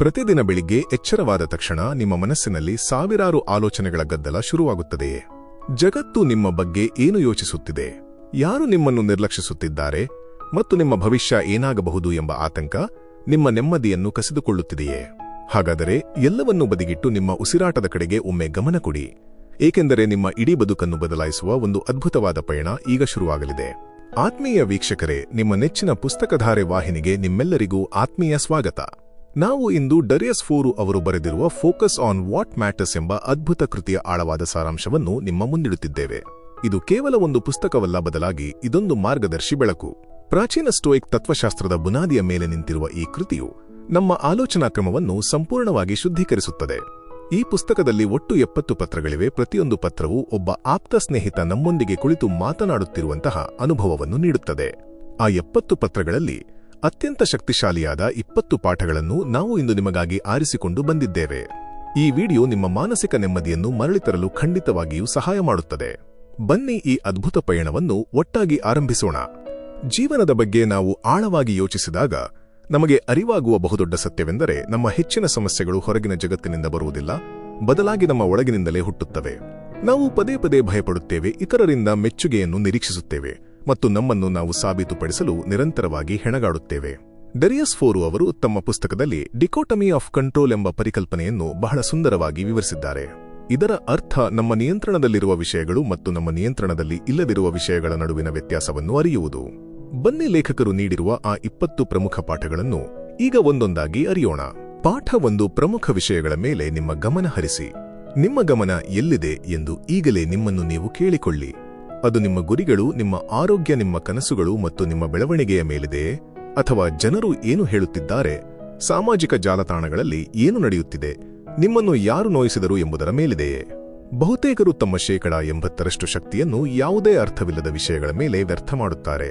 ಪ್ರತಿದಿನ ಬೆಳಿಗ್ಗೆ ಎಚ್ಚರವಾದ ತಕ್ಷಣ ನಿಮ್ಮ ಮನಸ್ಸಿನಲ್ಲಿ ಸಾವಿರಾರು ಆಲೋಚನೆಗಳ ಗದ್ದಲ ಶುರುವಾಗುತ್ತದೆಯೇ? ಜಗತ್ತು ನಿಮ್ಮ ಬಗ್ಗೆ ಏನು ಯೋಚಿಸುತ್ತಿದೆ, ಯಾರು ನಿಮ್ಮನ್ನು ನಿರ್ಲಕ್ಷಿಸುತ್ತಿದ್ದಾರೆ ಮತ್ತು ನಿಮ್ಮ ಭವಿಷ್ಯ ಏನಾಗಬಹುದು ಎಂಬ ಆತಂಕ ನಿಮ್ಮ ನೆಮ್ಮದಿಯನ್ನು ಕಸಿದುಕೊಳ್ಳುತ್ತಿದೆಯೇ? ಹಾಗಾದರೆ ಎಲ್ಲವನ್ನೂ ಬದಿಗಿಟ್ಟು ನಿಮ್ಮ ಉಸಿರಾಟದ ಕಡೆಗೆ ಒಮ್ಮೆ ಗಮನ ಕೊಡಿ, ಏಕೆಂದರೆ ನಿಮ್ಮ ಇಡೀ ಬದುಕನ್ನು ಬದಲಾಯಿಸುವ ಒಂದು ಅದ್ಭುತವಾದ ಪಯಣ ಈಗ ಶುರುವಾಗಲಿದೆ. ಆತ್ಮೀಯ ವೀಕ್ಷಕರೇ, ನಿಮ್ಮ ನೆಚ್ಚಿನ ಪುಸ್ತಕಧಾರೆ ವಾಹಿನಿಗೆ ನಿಮ್ಮೆಲ್ಲರಿಗೂ ಆತ್ಮೀಯ ಸ್ವಾಗತ. ನಾವು ಇಂದು ಡರಿಯಸ್ ಫೋರು ಅವರು ಬರೆದಿರುವ ಫೋಕಸ್ ಆನ್ ವಾಟ್ ಮ್ಯಾಟರ್ಸ್ ಎಂಬ ಅದ್ಭುತ ಕೃತಿಯ ಆಳವಾದ ಸಾರಾಂಶವನ್ನು ನಿಮ್ಮ ಮುಂದಿಡುತ್ತಿದ್ದೇವೆ. ಇದು ಕೇವಲ ಒಂದು ಪುಸ್ತಕವಲ್ಲ, ಬದಲಾಗಿ ಇದೊಂದು ಮಾರ್ಗದರ್ಶಿ ಬೆಳಕು. ಪ್ರಾಚೀನ ಸ್ಟೋಯಿಕ್ ತತ್ವಶಾಸ್ತ್ರದ ಬುನಾದಿಯ ಮೇಲೆ ನಿಂತಿರುವ ಈ ಕೃತಿಯು ನಮ್ಮ ಆಲೋಚನಾ ಕ್ರಮವನ್ನು ಸಂಪೂರ್ಣವಾಗಿ ಶುದ್ಧೀಕರಿಸುತ್ತದೆ. ಈ ಪುಸ್ತಕದಲ್ಲಿ ಒಟ್ಟು 70 ಪತ್ರಗಳಿವೆ. ಪ್ರತಿಯೊಂದು ಪತ್ರವೂ ಒಬ್ಬ ಆಪ್ತ ಸ್ನೇಹಿತ ನಮ್ಮೊಂದಿಗೆ ಕುಳಿತು ಮಾತನಾಡುತ್ತಿರುವಂತಹ ಅನುಭವವನ್ನು ನೀಡುತ್ತದೆ. ಆ 70 ಪತ್ರಗಳಲ್ಲಿ ಅತ್ಯಂತ ಶಕ್ತಿಶಾಲಿಯಾದ 20 ಪಾಠಗಳನ್ನು ನಾವು ಇಂದು ನಿಮಗಾಗಿ ಆರಿಸಿಕೊಂಡು ಬಂದಿದ್ದೇವೆ. ಈ ವಿಡಿಯೋ ನಿಮ್ಮ ಮಾನಸಿಕ ನೆಮ್ಮದಿಯನ್ನು ಮರಳಿತರಲು ಖಂಡಿತವಾಗಿಯೂ ಸಹಾಯ ಮಾಡುತ್ತದೆ. ಬನ್ನಿ, ಈ ಅದ್ಭುತ ಪಯಣವನ್ನು ಒಟ್ಟಾಗಿ ಆರಂಭಿಸೋಣ. ಜೀವನದ ಬಗ್ಗೆ ನಾವು ಆಳವಾಗಿ ಯೋಚಿಸಿದಾಗ ನಮಗೆ ಅರಿವಾಗುವ ಬಹುದೊಡ್ಡ ಸತ್ಯವೆಂದರೆ, ನಮ್ಮ ಹೆಚ್ಚಿನ ಸಮಸ್ಯೆಗಳು ಹೊರಗಿನ ಜಗತ್ತಿನಿಂದ ಬರುವುದಿಲ್ಲ, ಬದಲಾಗಿ ನಮ್ಮ ಒಳಗಿನಿಂದಲೇ ಹುಟ್ಟುತ್ತವೆ. ನಾವು ಪದೇ ಪದೇ ಭಯಪಡುತ್ತೇವೆ, ಇತರರಿಂದ ಮೆಚ್ಚುಗೆಯನ್ನು ನಿರೀಕ್ಷಿಸುತ್ತೇವೆ ಮತ್ತು ನಮ್ಮನ್ನು ನಾವು ಸಾಬೀತುಪಡಿಸಲು ನಿರಂತರವಾಗಿ ಹೆಣಗಾಡುತ್ತೇವೆ. ಡರಿಯಸ್ ಫೋರು ಅವರು ತಮ್ಮ ಪುಸ್ತಕದಲ್ಲಿ ಡಿಕೋಟಮಿ ಆಫ್ ಕಂಟ್ರೋಲ್ ಎಂಬ ಪರಿಕಲ್ಪನೆಯನ್ನು ಬಹಳ ಸುಂದರವಾಗಿ ವಿವರಿಸಿದ್ದಾರೆ. ಇದರ ಅರ್ಥ ನಮ್ಮ ನಿಯಂತ್ರಣದಲ್ಲಿರುವ ವಿಷಯಗಳು ಮತ್ತು ನಮ್ಮ ನಿಯಂತ್ರಣದಲ್ಲಿ ಇಲ್ಲದಿರುವ ವಿಷಯಗಳ ನಡುವಿನ ವ್ಯತ್ಯಾಸವನ್ನು ಅರಿಯುವುದು. ಬನ್ನಿ, ಲೇಖಕರು ನೀಡಿರುವ ಆ 20 ಪ್ರಮುಖ ಪಾಠಗಳನ್ನು ಈಗ ಒಂದೊಂದಾಗಿ ಅರಿಯೋಣ. ಪಾಠ 1, ಪ್ರಮುಖ ವಿಷಯಗಳ ಮೇಲೆ ನಿಮ್ಮ ಗಮನ ಹರಿಸಿ. ನಿಮ್ಮ ಗಮನ ಎಲ್ಲಿದೆ ಎಂದು ಈಗಲೇ ನಿಮ್ಮನ್ನು ನೀವು ಕೇಳಿಕೊಳ್ಳಿ. ಅದು ನಿಮ್ಮ ಗುರಿಗಳು, ನಿಮ್ಮ ಆರೋಗ್ಯ, ನಿಮ್ಮ ಕನಸುಗಳು ಮತ್ತು ನಿಮ್ಮ ಬೆಳವಣಿಗೆಯ ಮೇಲಿದೆಯೇ? ಅಥವಾ ಜನರು ಏನು ಹೇಳುತ್ತಿದ್ದಾರೆ, ಸಾಮಾಜಿಕ ಜಾಲತಾಣಗಳಲ್ಲಿ ಏನು ನಡೆಯುತ್ತಿದೆ, ನಿಮ್ಮನ್ನು ಯಾರು ನೋಯಿಸಿದರು ಎಂಬುದರ ಮೇಲಿದೆಯೇ? ಬಹುತೇಕರು ತಮ್ಮ 80% ಶಕ್ತಿಯನ್ನು ಯಾವುದೇ ಅರ್ಥವಿಲ್ಲದ ವಿಷಯಗಳ ಮೇಲೆ ವ್ಯರ್ಥ ಮಾಡುತ್ತಾರೆ.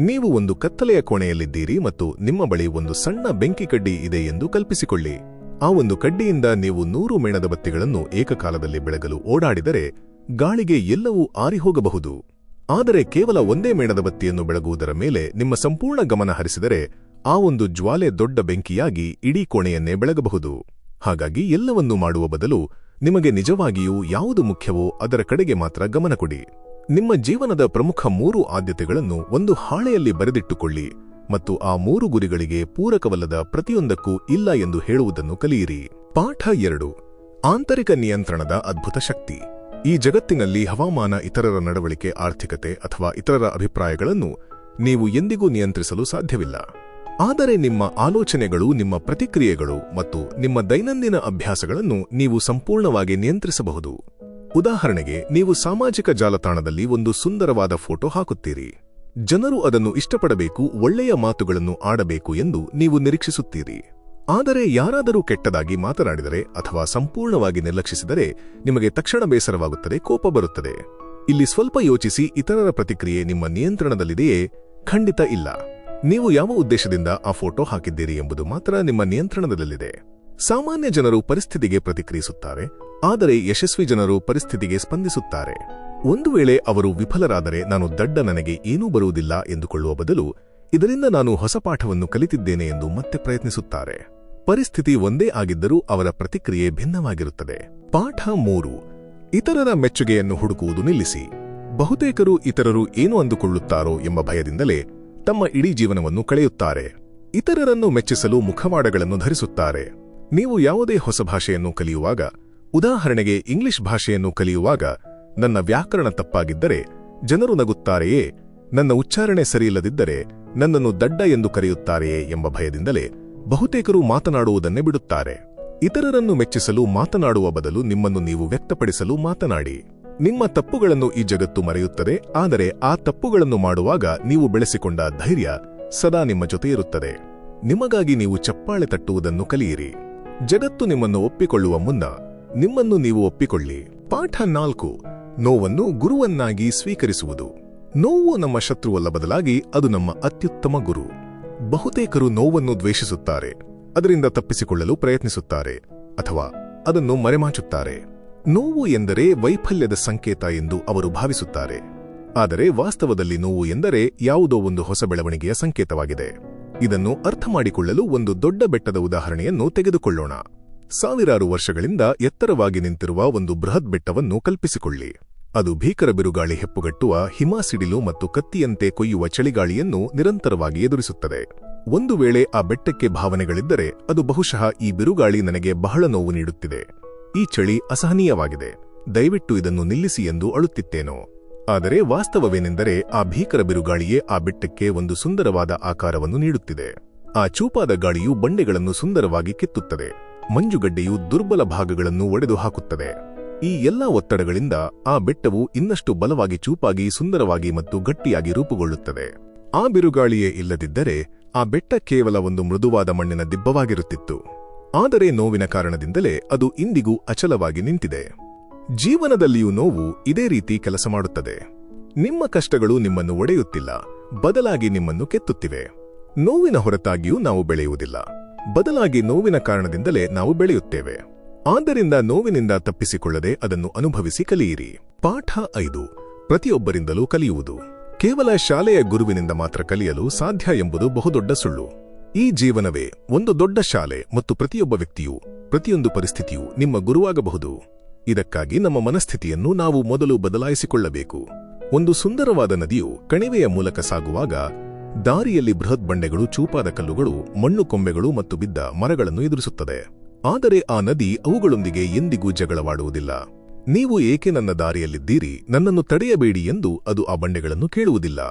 ನೀವು ಒಂದು ಕತ್ತಲೆಯ ಕೋಣೆಯಲ್ಲಿದ್ದೀರಿ ಮತ್ತು ನಿಮ್ಮ ಬಳಿ ಒಂದು ಸಣ್ಣ ಬೆಂಕಿ ಕಡ್ಡಿ ಇದೆ ಎಂದು ಕಲ್ಪಿಸಿಕೊಳ್ಳಿ. ಆ ಒಂದು ಕಡ್ಡಿಯಿಂದ ನೀವು 100 ಮೇಣದ ಬತ್ತಿಗಳನ್ನು ಏಕಕಾಲದಲ್ಲಿ ಬೆಳಗಲು ಓಡಾಡಿದರೆ ಗಾಳಿಗೆ ಎಲ್ಲವೂ ಆರಿಹೋಗಬಹುದು. ಆದರೆ ಕೇವಲ ಒಂದೇ ಮೇಣದ ಬತ್ತಿಯನ್ನು ಬೆಳಗುವುದರ ಮೇಲೆ ನಿಮ್ಮ ಸಂಪೂರ್ಣ ಗಮನ ಹರಿಸಿದರೆ ಆ ಒಂದು ಜ್ವಾಲೆ ದೊಡ್ಡ ಬೆಂಕಿಯಾಗಿ ಇಡೀ ಕೋಣೆಯನ್ನೇ ಬೆಳಗಬಹುದು. ಹಾಗಾಗಿ ಎಲ್ಲವನ್ನೂ ಮಾಡುವ ಬದಲು ನಿಮಗೆ ನಿಜವಾಗಿಯೂ ಯಾವುದು ಮುಖ್ಯವೋ ಅದರ ಕಡೆಗೆ ಮಾತ್ರ ಗಮನ ಕೊಡಿ. ನಿಮ್ಮ ಜೀವನದ ಪ್ರಮುಖ 3 ಆದ್ಯತೆಗಳನ್ನು ಒಂದು ಹಾಳೆಯಲ್ಲಿ ಬರೆದಿಟ್ಟುಕೊಳ್ಳಿ ಮತ್ತು ಆ 3 ಗುರಿಗಳಿಗೆ ಪೂರಕವಲ್ಲದ ಪ್ರತಿಯೊಂದಕ್ಕೂ ಇಲ್ಲ ಎಂದು ಹೇಳುವುದನ್ನು ಕಲಿಯಿರಿ. ಪಾಠ 2, ಆಂತರಿಕ ನಿಯಂತ್ರಣದ ಅದ್ಭುತ ಶಕ್ತಿ. ಈ ಜಗತ್ತಿನಲ್ಲಿ ಹವಾಮಾನ, ಇತರರ ನಡವಳಿಕೆ, ಆರ್ಥಿಕತೆ ಅಥವಾ ಇತರರ ಅಭಿಪ್ರಾಯಗಳನ್ನು ನೀವು ಎಂದಿಗೂ ನಿಯಂತ್ರಿಸಲು ಸಾಧ್ಯವಿಲ್ಲ. ಆದರೆ ನಿಮ್ಮ ಆಲೋಚನೆಗಳು, ನಿಮ್ಮ ಪ್ರತಿಕ್ರಿಯೆಗಳು ಮತ್ತು ನಿಮ್ಮ ದೈನಂದಿನ ಅಭ್ಯಾಸಗಳನ್ನು ನೀವು ಸಂಪೂರ್ಣವಾಗಿ ನಿಯಂತ್ರಿಸಬಹುದು. ಉದಾಹರಣೆಗೆ, ನೀವು ಸಾಮಾಜಿಕ ಜಾಲತಾಣದಲ್ಲಿ ಒಂದು ಸುಂದರವಾದ ಫೋಟೋ ಹಾಕುತ್ತೀರಿ. ಜನರು ಅದನ್ನು ಇಷ್ಟಪಡಬೇಕು, ಒಳ್ಳೆಯ ಮಾತುಗಳನ್ನು ಆಡಬೇಕು ಎಂದು ನೀವು ನಿರೀಕ್ಷಿಸುತ್ತೀರಿ. ಆದರೆ ಯಾರಾದರೂ ಕೆಟ್ಟದಾಗಿ ಮಾತನಾಡಿದರೆ ಅಥವಾ ಸಂಪೂರ್ಣವಾಗಿ ನಿರ್ಲಕ್ಷಿಸಿದರೆ ನಿಮಗೆ ತಕ್ಷಣ ಬೇಸರವಾಗುತ್ತದೆ, ಕೋಪ ಬರುತ್ತದೆ. ಇಲ್ಲಿ ಸ್ವಲ್ಪ ಯೋಚಿಸಿ, ಇತರರ ಪ್ರತಿಕ್ರಿಯೆ ನಿಮ್ಮ ನಿಯಂತ್ರಣದಲ್ಲಿದೆಯೇ? ಖಂಡಿತ ಇಲ್ಲ. ನೀವು ಯಾವ ಉದ್ದೇಶದಿಂದ ಆ ಫೋಟೋ ಹಾಕಿದ್ದೀರಿ ಎಂಬುದು ಮಾತ್ರ ನಿಮ್ಮ ನಿಯಂತ್ರಣದಲ್ಲಿದೆ. ಸಾಮಾನ್ಯ ಜನರು ಪರಿಸ್ಥಿತಿಗೆ ಪ್ರತಿಕ್ರಿಯಿಸುತ್ತಾರೆ, ಆದರೆ ಯಶಸ್ವಿ ಜನರು ಪರಿಸ್ಥಿತಿಗೆ ಸ್ಪಂದಿಸುತ್ತಾರೆ. ಒಂದು ವೇಳೆ ಅವರು ವಿಫಲರಾದರೆ ನಾನು ದಡ್ಡ, ನನಗೆ ಏನೂ ಬರುವುದಿಲ್ಲ ಎಂದುಕೊಳ್ಳುವ ಬದಲು ಇದರಿಂದ ನಾನು ಹೊಸ ಪಾಠವನ್ನು ಕಲಿತಿದ್ದೇನೆ ಎಂದು ಮತ್ತೆ ಪ್ರಯತ್ನಿಸುತ್ತಾರೆ. ಪರಿಸ್ಥಿತಿ ಒಂದೇ ಆಗಿದ್ದರೂ ಅವರ ಪ್ರತಿಕ್ರಿಯೆ ಭಿನ್ನವಾಗಿರುತ್ತದೆ. ಪಾಠ 3, ಇತರರ ಮೆಚ್ಚುಗೆಯನ್ನು ಹುಡುಕುವುದು ನಿಲ್ಲಿಸಿ. ಬಹುತೇಕರು ಇತರರು ಏನು ಅಂದುಕೊಳ್ಳುತ್ತಾರೋ ಎಂಬ ಭಯದಿಂದಲೇ ತಮ್ಮ ಇಡೀ ಜೀವನವನ್ನು ಕಳೆಯುತ್ತಾರೆ. ಇತರರನ್ನು ಮೆಚ್ಚಿಸಲು ಮುಖವಾಡಗಳನ್ನು ಧರಿಸುತ್ತಾರೆ. ನೀವು ಯಾವುದೇ ಹೊಸ ಭಾಷೆಯನ್ನು ಕಲಿಯುವಾಗ, ಉದಾಹರಣೆಗೆ ಇಂಗ್ಲಿಷ್ ಭಾಷೆಯನ್ನು ಕಲಿಯುವಾಗ, ನನ್ನ ವ್ಯಾಕರಣ ತಪ್ಪಾಗಿದ್ದರೆ ಜನರು ನಗುತ್ತಾರೆಯೇ? ನನ್ನ ಉಚ್ಚಾರಣೆ ಸರಿಯಿಲ್ಲದಿದ್ದರೆ ನನ್ನನ್ನು ದಡ್ಡ ಎಂದು ಕರೆಯುತ್ತಾರೆಯೇ ಎಂಬ ಭಯದಿಂದಲೇ ಬಹುತೇಕರು ಮಾತನಾಡುವುದನ್ನೇ ಬಿಡುತ್ತಾರೆ. ಇತರರನ್ನು ಮೆಚ್ಚಿಸಲು ಮಾತನಾಡುವ ಬದಲು ನಿಮ್ಮನ್ನು ನೀವು ವ್ಯಕ್ತಪಡಿಸಲು ಮಾತನಾಡಿ. ನಿಮ್ಮ ತಪ್ಪುಗಳನ್ನು ಈ ಜಗತ್ತು ಮರೆಯುತ್ತದೆ, ಆದರೆ ಆ ತಪ್ಪುಗಳನ್ನು ಮಾಡುವಾಗ ನೀವು ಬೆಳೆಸಿಕೊಂಡ ಧೈರ್ಯ ಸದಾ ನಿಮ್ಮ ಜೊತೆ ಇರುತ್ತದೆ. ನಿಮಗಾಗಿ ನೀವು ಚಪ್ಪಾಳೆ ತಟ್ಟುವುದನ್ನು ಕಲಿಯಿರಿ. ಜಗತ್ತು ನಿಮ್ಮನ್ನು ಒಪ್ಪಿಕೊಳ್ಳುವ ಮುನ್ನ ನಿಮ್ಮನ್ನು ನೀವು ಒಪ್ಪಿಕೊಳ್ಳಿ. ಪಾಠ 4, ನೋವನ್ನು ಗುರುವನ್ನಾಗಿ ಸ್ವೀಕರಿಸುವುದು. ನೋವು ನಮ್ಮ ಶತ್ರುವಲ್ಲ, ಬದಲಾಗಿ ಅದು ನಮ್ಮ ಅತ್ಯುತ್ತಮ ಗುರು. ಬಹುತೇಕರು ನೋವನ್ನು ದ್ವೇಷಿಸುತ್ತಾರೆ, ಅದರಿಂದ ತಪ್ಪಿಸಿಕೊಳ್ಳಲು ಪ್ರಯತ್ನಿಸುತ್ತಾರೆ ಅಥವಾ ಅದನ್ನು ಮರೆಮಾಚುತ್ತಾರೆ. ನೋವು ಎಂದರೆ ವೈಫಲ್ಯದ ಸಂಕೇತ ಎಂದು ಅವರು ಭಾವಿಸುತ್ತಾರೆ. ಆದರೆ ವಾಸ್ತವದಲ್ಲಿ ನೋವು ಎಂದರೆ ಯಾವುದೋ ಒಂದು ಹೊಸ ಬೆಳವಣಿಗೆಯ ಸಂಕೇತವಾಗಿದೆ. ಇದನ್ನು ಅರ್ಥಮಾಡಿಕೊಳ್ಳಲು ಒಂದು ದೊಡ್ಡ ಬೆಟ್ಟದ ಉದಾಹರಣೆಯನ್ನು ತೆಗೆದುಕೊಳ್ಳೋಣ. ಸಾವಿರಾರು ವರ್ಷಗಳಿಂದ ಎತ್ತರವಾಗಿ ನಿಂತಿರುವ ಒಂದು ಬೃಹತ್ ಬೆಟ್ಟವನ್ನು ಕಲ್ಪಿಸಿಕೊಳ್ಳಿ. ಅದು ಭೀಕರ ಬಿರುಗಾಳಿ ಹೆಪ್ಪುಗಟ್ಟುವ ಹಿಮ ಸಿಡಿಲು ಮತ್ತು ಕತ್ತಿಯಂತೆ ಕೊಯ್ಯುವ ಚಳಿಗಾಳಿಯನ್ನು ನಿರಂತರವಾಗಿ ಎದುರಿಸುತ್ತದೆ. ಒಂದು ವೇಳೆ ಆ ಬೆಟ್ಟಕ್ಕೆ ಭಾವನೆಗಳಿದ್ದರೆ ಅದು ಬಹುಶಃ ಈ ಬಿರುಗಾಳಿ ನನಗೆ ಬಹಳ ನೋವು ನೀಡುತ್ತಿದೆ, ಈ ಚಳಿ ಅಸಹನೀಯವಾಗಿದೆ, ದಯವಿಟ್ಟು ಇದನ್ನು ನಿಲ್ಲಿಸಿ ಎಂದು ಅಳುತ್ತಿತ್ತೇನೋ. ಆದರೆ ವಾಸ್ತವವೇನೆಂದರೆ ಆ ಭೀಕರ ಬಿರುಗಾಳಿಯೇ ಆ ಬೆಟ್ಟಕ್ಕೆ ಒಂದು ಸುಂದರವಾದ ಆಕಾರವನ್ನು ನೀಡುತ್ತಿದೆ. ಆ ಚೂಪಾದ ಗಾಳಿಯು ಬಂಡೆಗಳನ್ನು ಸುಂದರವಾಗಿ ಕಿತ್ತುತ್ತದೆ, ಮಂಜುಗಡ್ಡೆಯು ದುರ್ಬಲ ಭಾಗಗಳನ್ನು ಒಡೆದು ಹಾಕುತ್ತದೆ. ಈ ಎಲ್ಲಾ ಒತ್ತಡಗಳಿಂದ ಆ ಬೆಟ್ಟವು ಇನ್ನಷ್ಟು ಬಲವಾಗಿ ಚೂಪಾಗಿ ಸುಂದರವಾಗಿ ಮತ್ತು ಗಟ್ಟಿಯಾಗಿ ರೂಪುಗೊಳ್ಳುತ್ತದೆ. ಆ ಬಿರುಗಾಳಿಯೇ ಇಲ್ಲದಿದ್ದರೆ ಆ ಬೆಟ್ಟ ಕೇವಲ ಒಂದು ಮೃದುವಾದ ಮಣ್ಣಿನ ದಿಬ್ಬವಾಗಿರುತ್ತಿತ್ತು. ಆದರೆ ನೋವಿನ ಕಾರಣದಿಂದಲೇ ಅದು ಇಂದಿಗೂ ಅಚಲವಾಗಿ ನಿಂತಿದೆ. ಜೀವನದಲ್ಲಿಯೂ ನೋವು ಇದೇ ರೀತಿ ಕೆಲಸ ಮಾಡುತ್ತದೆ. ನಿಮ್ಮ ಕಷ್ಟಗಳು ನಿಮ್ಮನ್ನು ಒಡೆಯುತ್ತಿಲ್ಲ, ಬದಲಾಗಿ ನಿಮ್ಮನ್ನು ಕೆತ್ತುತ್ತಿವೆ. ನೋವಿನ ಹೊರತಾಗಿಯೂ ನಾವು ಬೆಳೆಯುವುದಿಲ್ಲ, ಬದಲಾಗಿ ನೋವಿನ ಕಾರಣದಿಂದಲೇ ನಾವು ಬೆಳೆಯುತ್ತೇವೆ. ಆದ್ದರಿಂದ ನೋವಿನಿಂದ ತಪ್ಪಿಸಿಕೊಳ್ಳದೆ ಅದನ್ನು ಅನುಭವಿಸಿ ಕಲಿಯಿರಿ. ಪಾಠ 5. ಪ್ರತಿಯೊಬ್ಬರಿಂದಲೂ ಕಲಿಯುವುದು. ಕೇವಲ ಶಾಲೆಯ ಗುರುವಿನಿಂದ ಮಾತ್ರ ಕಲಿಯಲು ಸಾಧ್ಯ ಎಂಬುದು ಬಹುದೊಡ್ಡ ಸುಳ್ಳು. ಈ ಜೀವನವೇ ಒಂದು ದೊಡ್ಡ ಶಾಲೆ ಮತ್ತು ಪ್ರತಿಯೊಬ್ಬ ವ್ಯಕ್ತಿಯೂ, ಪ್ರತಿಯೊಂದು ಪರಿಸ್ಥಿತಿಯೂ ನಿಮ್ಮ ಗುರುವಾಗಬಹುದು. ಇದಕ್ಕಾಗಿ ನಮ್ಮ ಮನಸ್ಥಿತಿಯನ್ನು ನಾವು ಮೊದಲು ಬದಲಾಯಿಸಿಕೊಳ್ಳಬೇಕು. ಒಂದು ಸುಂದರವಾದ ನದಿಯು ಕಣಿವೆಯ ಮೂಲಕ ಸಾಗುವಾಗ ದಾರಿಯಲ್ಲಿ ಬೃಹತ್ ಬಂಡೆಗಳು, ಚೂಪಾದ ಕಲ್ಲುಗಳು, ಮಣ್ಣು ಕೊಂಬೆಗಳು ಮತ್ತು ಬಿದ್ದ ಮರಗಳನ್ನು ಎದುರಿಸುತ್ತದೆ. ಆದರೆ ಆ ನದಿ ಅವುಗಳೊಂದಿಗೆ ಎಂದಿಗೂ ಜಗಳವಾಡುವುದಿಲ್ಲ. ನೀವು ಏಕೆ ನನ್ನ ದಾರಿಯಲ್ಲಿದ್ದೀರಿ, ನನ್ನನ್ನು ತಡೆಯಬೇಡಿ ಎಂದು ಅದು ಆ ಬಂಡೆಗಳನ್ನು ಕೇಳುವುದಿಲ್ಲ.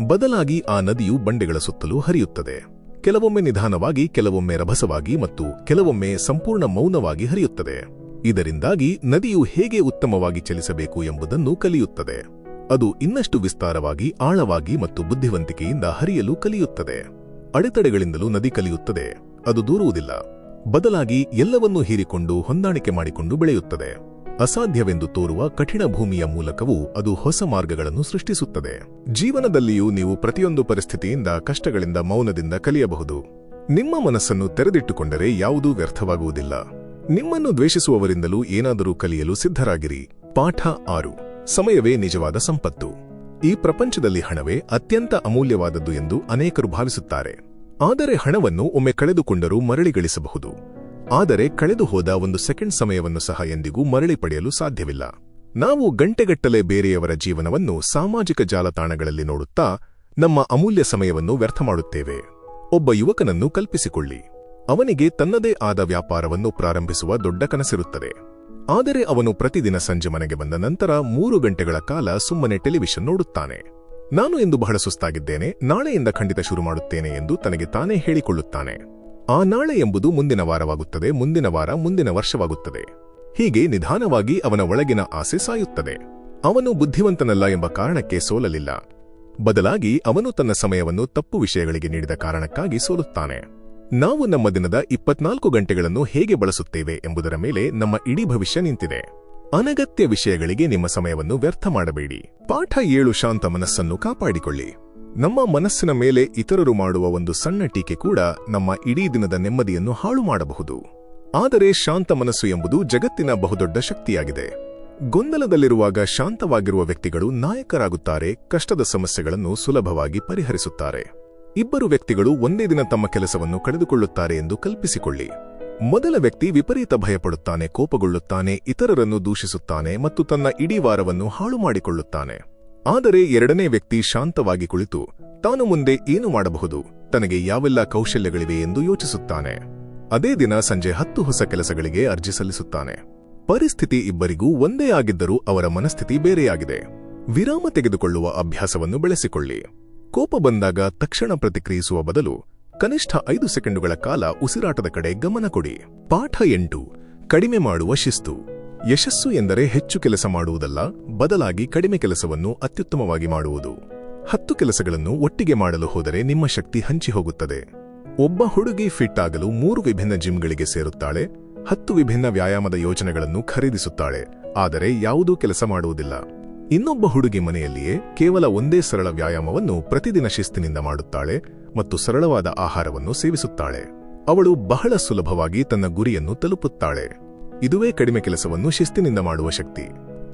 ಬದಲಾಗಿ ಆ ನದಿಯು ಬಂಡೆಗಳ ಸುತ್ತಲೂ ಹರಿಯುತ್ತದೆ. ಕೆಲವೊಮ್ಮೆ ನಿಧಾನವಾಗಿ, ಕೆಲವೊಮ್ಮೆ ರಭಸವಾಗಿ ಮತ್ತು ಕೆಲವೊಮ್ಮೆ ಸಂಪೂರ್ಣ ಮೌನವಾಗಿ ಹರಿಯುತ್ತದೆ. ಇದರಿಂದಾಗಿ ನದಿಯು ಹೇಗೆ ಉತ್ತಮವಾಗಿ ಚಲಿಸಬೇಕು ಎಂಬುದನ್ನು ಕಲಿಯುತ್ತದೆ. ಅದು ಇನ್ನಷ್ಟು ವಿಸ್ತಾರವಾಗಿ, ಆಳವಾಗಿ ಮತ್ತು ಬುದ್ಧಿವಂತಿಕೆಯಿಂದ ಹರಿಯಲು ಕಲಿಯುತ್ತದೆ. ಅಡೆತಡೆಗಳಿಂದಲೂ ನದಿ ಕಲಿಯುತ್ತದೆ. ಅದು ದೂರುವುದಿಲ್ಲ, ಬದಲಾಗಿ ಎಲ್ಲವನ್ನೂ ಹೀರಿಕೊಂಡು ಹೊಂದಾಣಿಕೆ ಮಾಡಿಕೊಂಡು ಬೆಳೆಯುತ್ತದೆ. ಅಸಾಧ್ಯವೆಂದು ತೋರುವ ಕಠಿಣ ಭೂಮಿಯ ಮೂಲಕವೂ ಅದು ಹೊಸ ಮಾರ್ಗಗಳನ್ನು ಸೃಷ್ಟಿಸುತ್ತದೆ. ಜೀವನದಲ್ಲಿಯೂ ನೀವು ಪ್ರತಿಯೊಂದು ಪರಿಸ್ಥಿತಿಯಿಂದ, ಕಷ್ಟಗಳಿಂದ, ಮೌನದಿಂದ ಕಲಿಯಬಹುದು. ನಿಮ್ಮ ಮನಸ್ಸನ್ನು ತೆರೆದಿಟ್ಟುಕೊಂಡರೆ ಯಾವುದೂ ವ್ಯರ್ಥವಾಗುವುದಿಲ್ಲ. ನಿಮ್ಮನ್ನು ದ್ವೇಷಿಸುವವರಿಂದಲೂ ಏನಾದರೂ ಕಲಿಯಲು ಸಿದ್ಧರಾಗಿರಿ. ಪಾಠ 6. ಸಮಯವೇ ನಿಜವಾದ ಸಂಪತ್ತು. ಈ ಪ್ರಪಂಚದಲ್ಲಿ ಹಣವೇ ಅತ್ಯಂತ ಅಮೂಲ್ಯವಾದದ್ದು ಎಂದು ಅನೇಕರು ಭಾವಿಸುತ್ತಾರೆ. ಆದರೆ ಹಣವನ್ನು ಒಮ್ಮೆ ಕಳೆದುಕೊಂಡರೂ ಮರಳಿ ಗಳಿಸಬಹುದು. ಆದರೆ ಕಳೆದು ಹೋದ ಒಂದು ಸೆಕೆಂಡ್ ಸಮಯವನ್ನು ಸಹ ಎಂದಿಗೂ ಮರಳಿ ಪಡೆಯಲು ಸಾಧ್ಯವಿಲ್ಲ. ನಾವು ಗಂಟೆಗಟ್ಟಲೆ ಬೇರೆಯವರ ಜೀವನವನ್ನು ಸಾಮಾಜಿಕ ಜಾಲತಾಣಗಳಲ್ಲಿ ನೋಡುತ್ತಾ ನಮ್ಮ ಅಮೂಲ್ಯ ಸಮಯವನ್ನು ವ್ಯರ್ಥ ಮಾಡುತ್ತೇವೆ. ಒಬ್ಬ ಯುವಕನನ್ನು ಕಲ್ಪಿಸಿಕೊಳ್ಳಿ. ಅವನಿಗೆ ತನ್ನದೇ ಆದ ವ್ಯಾಪಾರವನ್ನು ಪ್ರಾರಂಭಿಸುವ ದೊಡ್ಡ ಕನಸಿರುತ್ತದೆ. ಆದರೆ ಅವನು ಪ್ರತಿದಿನ ಸಂಜೆ ಮನೆಗೆ ಬಂದ ನಂತರ 3 ಗಂಟೆಗಳ ಕಾಲ ಸುಮ್ಮನೆ ಟೆಲಿವಿಷನ್ ನೋಡುತ್ತಾನೆ. ನಾನು ಇಂದು ಬಹಳ ಸುಸ್ತಾಗಿದ್ದೇನೆ, ನಾಳೆಯಿಂದ ಖಂಡಿತ ಶುರು ಮಾಡುತ್ತೇನೆ ಎಂದು ತನಗೆ ತಾನೇ ಹೇಳಿಕೊಳ್ಳುತ್ತಾನೆ. ಆ ನಾಳೆ ಎಂಬುದು ಮುಂದಿನ ವಾರವಾಗುತ್ತದೆ, ಮುಂದಿನ ವಾರ ಮುಂದಿನ ವರ್ಷವಾಗುತ್ತದೆ. ಹೀಗೆ ನಿಧಾನವಾಗಿ ಅವನ ಒಳಗಿನ ಆಸೆ ಸಾಯುತ್ತದೆ. ಅವನು ಬುದ್ಧಿವಂತನಲ್ಲ ಎಂಬ ಕಾರಣಕ್ಕೆ ಸೋಲಲಿಲ್ಲ, ಬದಲಾಗಿ ಅವನು ತನ್ನ ಸಮಯವನ್ನು ತಪ್ಪು ವಿಷಯಗಳಿಗೆ ನೀಡಿದ ಕಾರಣಕ್ಕಾಗಿ ಸೋಲುತ್ತಾನೆ. ನಾವು ನಮ್ಮ ದಿನದ 24 ಗಂಟೆಗಳನ್ನು ಹೇಗೆ ಬಳಸುತ್ತೇವೆ ಎಂಬುದರ ಮೇಲೆ ನಮ್ಮ ಇಡೀ ಭವಿಷ್ಯ ನಿಂತಿದೆ. ಅನಗತ್ಯ ವಿಷಯಗಳಿಗೆ ನಿಮ್ಮ ಸಮಯವನ್ನು ವ್ಯರ್ಥ ಮಾಡಬೇಡಿ. ಪಾಠ 7. ಶಾಂತ ಮನಸ್ಸನ್ನು ಕಾಪಾಡಿಕೊಳ್ಳಿ. ನಮ್ಮ ಮನಸ್ಸಿನ ಮೇಲೆ ಇತರರು ಮಾಡುವ ಒಂದು ಸಣ್ಣ ಟೀಕೆ ಕೂಡ ನಮ್ಮ ಇಡೀ ದಿನದ ನೆಮ್ಮದಿಯನ್ನು ಹಾಳು ಮಾಡಬಹುದು. ಆದರೆ ಶಾಂತ ಮನಸ್ಸು ಎಂಬುದು ಜಗತ್ತಿನ ಬಹುದೊಡ್ಡ ಶಕ್ತಿಯಾಗಿದೆ. ಗೊಂದಲದಲ್ಲಿರುವಾಗ ಶಾಂತವಾಗಿರುವ ವ್ಯಕ್ತಿಗಳು ನಾಯಕರಾಗುತ್ತಾರೆ, ಕಷ್ಟದ ಸಮಸ್ಯೆಗಳನ್ನು ಸುಲಭವಾಗಿ ಪರಿಹರಿಸುತ್ತಾರೆ. ಇಬ್ಬರು ವ್ಯಕ್ತಿಗಳು ಒಂದೇ ದಿನ ತಮ್ಮ ಕೆಲಸವನ್ನು ಕಳೆದುಕೊಳ್ಳುತ್ತಾರೆ ಎಂದು ಕಲ್ಪಿಸಿಕೊಳ್ಳಿ. ಮೊದಲ ವ್ಯಕ್ತಿ ವಿಪರೀತ ಭಯಪಡುತ್ತಾನೆ, ಕೋಪಗೊಳ್ಳುತ್ತಾನೆ, ಇತರರನ್ನು ದೂಷಿಸುತ್ತಾನೆ ಮತ್ತು ತನ್ನ ಇಡೀ ವಾರವನ್ನು ಹಾಳು ಮಾಡಿಕೊಳ್ಳುತ್ತಾನೆ. ಆದರೆ ಎರಡನೇ ವ್ಯಕ್ತಿ ಶಾಂತವಾಗಿ ಕುಳಿತು ತಾನು ಮುಂದೆ ಏನು ಮಾಡಬಹುದು, ತನಗೆ ಯಾವೆಲ್ಲ ಕೌಶಲ್ಯಗಳಿವೆ ಎಂದು ಯೋಚಿಸುತ್ತಾನೆ. ಅದೇ ದಿನ ಸಂಜೆ 10 ಹೊಸ ಕೆಲಸಗಳಿಗೆ ಅರ್ಜಿ ಸಲ್ಲಿಸುತ್ತಾನೆ. ಪರಿಸ್ಥಿತಿ ಇಬ್ಬರಿಗೂ ಒಂದೇ ಆಗಿದ್ದರೂ ಅವರ ಮನಸ್ಥಿತಿ ಬೇರೆಯಾಗಿದೆ. ವಿರಾಮ ತೆಗೆದುಕೊಳ್ಳುವ ಅಭ್ಯಾಸವನ್ನು ಬೆಳೆಸಿಕೊಳ್ಳಿ. ಕೋಪ ಬಂದಾಗ ತಕ್ಷಣ ಪ್ರತಿಕ್ರಿಯಿಸುವ ಬದಲು ಕನಿಷ್ಠ 5 ಸೆಕೆಂಡುಗಳ ಕಾಲ ಉಸಿರಾಟದ ಕಡೆ ಗಮನ ಕೊಡಿ. ಪಾಠ 8. ಕಡಿಮೆ ಮಾಡುವ ಶಿಸ್ತು. ಯಶಸ್ಸು ಎಂದರೆ ಹೆಚ್ಚು ಕೆಲಸ ಮಾಡುವುದಲ್ಲ, ಬದಲಾಗಿ ಕಡಿಮೆ ಕೆಲಸವನ್ನು ಅತ್ಯುತ್ತಮವಾಗಿ ಮಾಡುವುದು. 10 ಕೆಲಸಗಳನ್ನು ಒಟ್ಟಿಗೆ ಮಾಡಲು ಹೋದರೆ ನಿಮ್ಮ ಶಕ್ತಿ ಹಂಚಿಹೋಗುತ್ತದೆ. ಒಬ್ಬ ಹುಡುಗಿ ಫಿಟ್ ಆಗಲು 3 ವಿಭಿನ್ನ ಜಿಮ್ಗಳಿಗೆ ಸೇರುತ್ತಾಳೆ, 10 ವಿಭಿನ್ನ ವ್ಯಾಯಾಮದ ಯೋಜನೆಗಳನ್ನು ಖರೀದಿಸುತ್ತಾಳೆ, ಆದರೆ ಯಾವುದೂ ಕೆಲಸ ಮಾಡುವುದಿಲ್ಲ. ಇನ್ನೊಬ್ಬ ಹುಡುಗಿ ಮನೆಯಲ್ಲಿಯೇ ಕೇವಲ ಒಂದೇ ಸರಳ ವ್ಯಾಯಾಮವನ್ನು ಪ್ರತಿದಿನ ಶಿಸ್ತಿನಿಂದ ಮಾಡುತ್ತಾಳೆ ಮತ್ತು ಸರಳವಾದ ಆಹಾರವನ್ನು ಸೇವಿಸುತ್ತಾಳೆ. ಅವಳು ಬಹಳ ಸುಲಭವಾಗಿ ತನ್ನ ಗುರಿಯನ್ನು ತಲುಪುತ್ತಾಳೆ. ಇದುವೇ ಕಡಿಮೆ ಕೆಲಸವನ್ನು ಶಿಸ್ತಿನಿಂದ ಮಾಡುವ ಶಕ್ತಿ.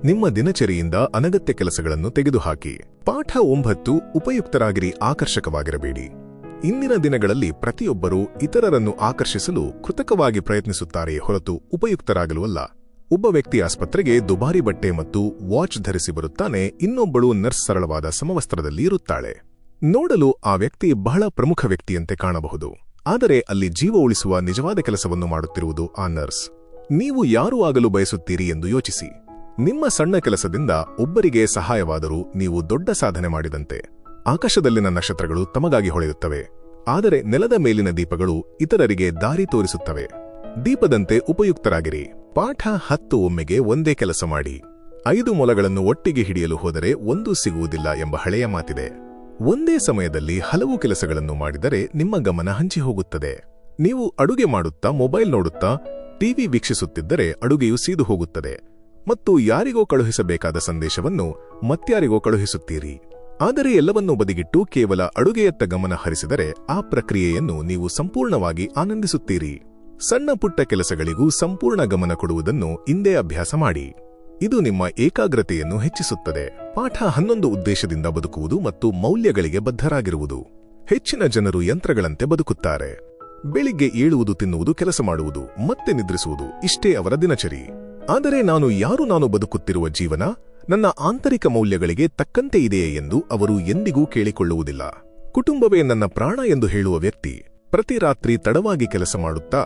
ನಿಮ್ಮ ದಿನಚರಿಯಿಂದ ಅನಗತ್ಯ ಕೆಲಸಗಳನ್ನು ತೆಗೆದುಹಾಕಿ. ಪಾಠ 9. ಉಪಯುಕ್ತರಾಗಿರಿ, ಆಕರ್ಷಕವಾಗಿರಬೇಡಿ. ಇಂದಿನ ದಿನಗಳಲ್ಲಿ ಪ್ರತಿಯೊಬ್ಬರೂ ಇತರರನ್ನು ಆಕರ್ಷಿಸಲು ಕೃತಕವಾಗಿ ಪ್ರಯತ್ನಿಸುತ್ತಾರೆಯೇ ಹೊರತು ಉಪಯುಕ್ತರಾಗಲು ಅಲ್ಲ. ಒಬ್ಬ ವ್ಯಕ್ತಿ ಆಸ್ಪತ್ರೆಗೆ ದುಬಾರಿ ಬಟ್ಟೆ ಮತ್ತು ವಾಚ್ ಧರಿಸಿ ಬರುತ್ತಾನೆ, ಇನ್ನೊಬ್ಬಳು ನರ್ಸ್ ಸರಳವಾದ ಸಮವಸ್ತ್ರದಲ್ಲಿ ಇರುತ್ತಾಳೆ. ನೋಡಲು ಆ ವ್ಯಕ್ತಿ ಬಹಳ ಪ್ರಮುಖ ವ್ಯಕ್ತಿಯಂತೆ ಕಾಣಬಹುದು, ಆದರೆ ಅಲ್ಲಿ ಜೀವ ಉಳಿಸುವ ನಿಜವಾದ ಕೆಲಸವನ್ನು ಮಾಡುತ್ತಿರುವುದು ಆ ನರ್ಸ್. ನೀವು ಯಾರು ಆಗಲು ಬಯಸುತ್ತೀರಿ ಎಂದು ಯೋಚಿಸಿ. ನಿಮ್ಮ ಸಣ್ಣ ಕೆಲಸದಿಂದ ಒಬ್ಬರಿಗೆ ಸಹಾಯವಾದರೂ ನೀವು ದೊಡ್ಡ ಸಾಧನೆ ಮಾಡಿದಂತೆ. ಆಕಾಶದಲ್ಲಿನ ನಕ್ಷತ್ರಗಳು ತಮಗಾಗಿ ಹೊಳೆಯುತ್ತವೆ, ಆದರೆ ನೆಲದ ಮೇಲಿನ ದೀಪಗಳು ಇತರರಿಗೆ ದಾರಿ ತೋರಿಸುತ್ತವೆ. ದೀಪದಂತೆ ಉಪಯುಕ್ತರಾಗಿರಿ. ಪಾಠ 10. ಒಮ್ಮೆಗೆ ಒಂದೇ ಕೆಲಸ ಮಾಡಿ. 5 ಮೊಲಗಳನ್ನು ಒಟ್ಟಿಗೆ ಹಿಡಿಯಲು ಹೋದರೆ ಒಂದು ಸಿಗುವುದಿಲ್ಲ ಎಂಬ ಹಳೆಯ ಮಾತಿದೆ. ಒಂದೇ ಸಮಯದಲ್ಲಿ ಹಲವು ಕೆಲಸಗಳನ್ನು ಮಾಡಿದರೆ ನಿಮ್ಮ ಗಮನ ಹಂಚಿ ಹೋಗುತ್ತದೆ. ನೀವು ಅಡುಗೆ ಮಾಡುತ್ತಾ ಮೊಬೈಲ್ ನೋಡುತ್ತಾ ಟಿವಿ ವೀಕ್ಷಿಸುತ್ತಿದ್ದರೆ ಅಡುಗೆಯು ಸೀದು ಹೋಗುತ್ತದೆ ಮತ್ತು ಯಾರಿಗೋ ಕಳುಹಿಸಬೇಕಾದ ಸಂದೇಶವನ್ನು ಮತ್ಯಾರಿಗೋ ಕಳುಹಿಸುತ್ತೀರಿ. ಆದರೆ ಎಲ್ಲವನ್ನೂ ಬದಿಗಿಟ್ಟು ಕೇವಲ ಅಡುಗೆಯತ್ತ ಗಮನ ಹರಿಸಿದರೆ ಆ ಪ್ರಕ್ರಿಯೆಯನ್ನು ನೀವು ಸಂಪೂರ್ಣವಾಗಿ ಆನಂದಿಸುತ್ತೀರಿ. ಸಣ್ಣ ಪುಟ್ಟ ಕೆಲಸಗಳಿಗೂ ಸಂಪೂರ್ಣ ಗಮನ ಕೊಡುವುದನ್ನು ಇಂದೇ ಅಭ್ಯಾಸ ಮಾಡಿ. ಇದು ನಿಮ್ಮ ಏಕಾಗ್ರತೆಯನ್ನು ಹೆಚ್ಚಿಸುತ್ತದೆ. ಪಾಠ 11. ಉದ್ದೇಶದಿಂದ ಬದುಕುವುದು ಮತ್ತು ಮೌಲ್ಯಗಳಿಗೆ ಬದ್ಧರಾಗಿರುವುದು. ಹೆಚ್ಚಿನ ಜನರು ಯಂತ್ರಗಳಂತೆ ಬದುಕುತ್ತಾರೆ. ಬೆಳಿಗ್ಗೆ ಏಳುವುದು, ತಿನ್ನುವುದು, ಕೆಲಸ ಮಾಡುವುದು, ಮತ್ತೆ ನಿದ್ರಿಸುವುದು, ಇಷ್ಟೇ ಅವರ ದಿನಚರಿ. ಆದರೆ ನಾನು ಬದುಕುತ್ತಿರುವ ಜೀವನ ನನ್ನ ಆಂತರಿಕ ಮೌಲ್ಯಗಳಿಗೆ ತಕ್ಕಂತೆ ಇದೆಯೇ ಎಂದು ಅವರು ಎಂದಿಗೂ ಕೇಳಿಕೊಳ್ಳುವುದಿಲ್ಲ. ಕುಟುಂಬವೇ ನನ್ನ ಪ್ರಾಣ ಎಂದು ಹೇಳುವ ವ್ಯಕ್ತಿ ಪ್ರತಿ ರಾತ್ರಿ ತಡವಾಗಿ ಕೆಲಸ ಮಾಡುತ್ತಾ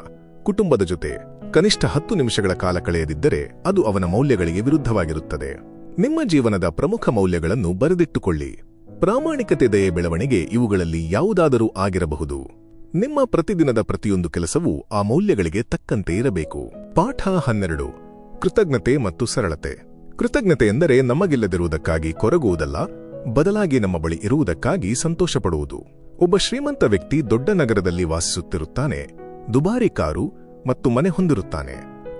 ಕುಟುಂಬದ ಜೊತೆ ಕನಿಷ್ಠ 10 ನಿಮಿಷಗಳ ಕಾಲ ಕಳೆಯದಿದ್ದರೆ ಅದು ಅವನ ಮೌಲ್ಯಗಳಿಗೆ ವಿರುದ್ಧವಾಗಿರುತ್ತದೆ. ನಿಮ್ಮ ಜೀವನದ ಪ್ರಮುಖ ಮೌಲ್ಯಗಳನ್ನು ಬರೆದಿಟ್ಟುಕೊಳ್ಳಿ. ಪ್ರಾಮಾಣಿಕತೆ, ದಯೆ, ಬೆಳವಣಿಗೆ ಇವುಗಳಲ್ಲಿ ಯಾವುದಾದರೂ ಆಗಿರಬಹುದು. ನಿಮ್ಮ ಪ್ರತಿದಿನದ ಪ್ರತಿಯೊಂದು ಕೆಲಸವೂ ಆ ಮೌಲ್ಯಗಳಿಗೆ ತಕ್ಕಂತೆ ಇರಬೇಕು. ಪಾಠ 12. ಕೃತಜ್ಞತೆ ಮತ್ತು ಸರಳತೆ. ಕೃತಜ್ಞತೆ ಎಂದರೆ ನಮಗಿಲ್ಲದಿರುವುದಕ್ಕಾಗಿ ಕೊರಗುವುದಲ್ಲ, ಬದಲಾಗಿ ನಮ್ಮ ಬಳಿ ಇರುವುದಕ್ಕಾಗಿ ಸಂತೋಷಪಡುವುದು. ಒಬ್ಬ ಶ್ರೀಮಂತ ವ್ಯಕ್ತಿ ದೊಡ್ಡ ನಗರದಲ್ಲಿ ವಾಸಿಸುತ್ತಿರುತ್ತಾನೆ, ದುಬಾರಿ ಕಾರು ಮತ್ತು ಮನೆ ಹೊಂದಿರುತ್ತಾನೆ.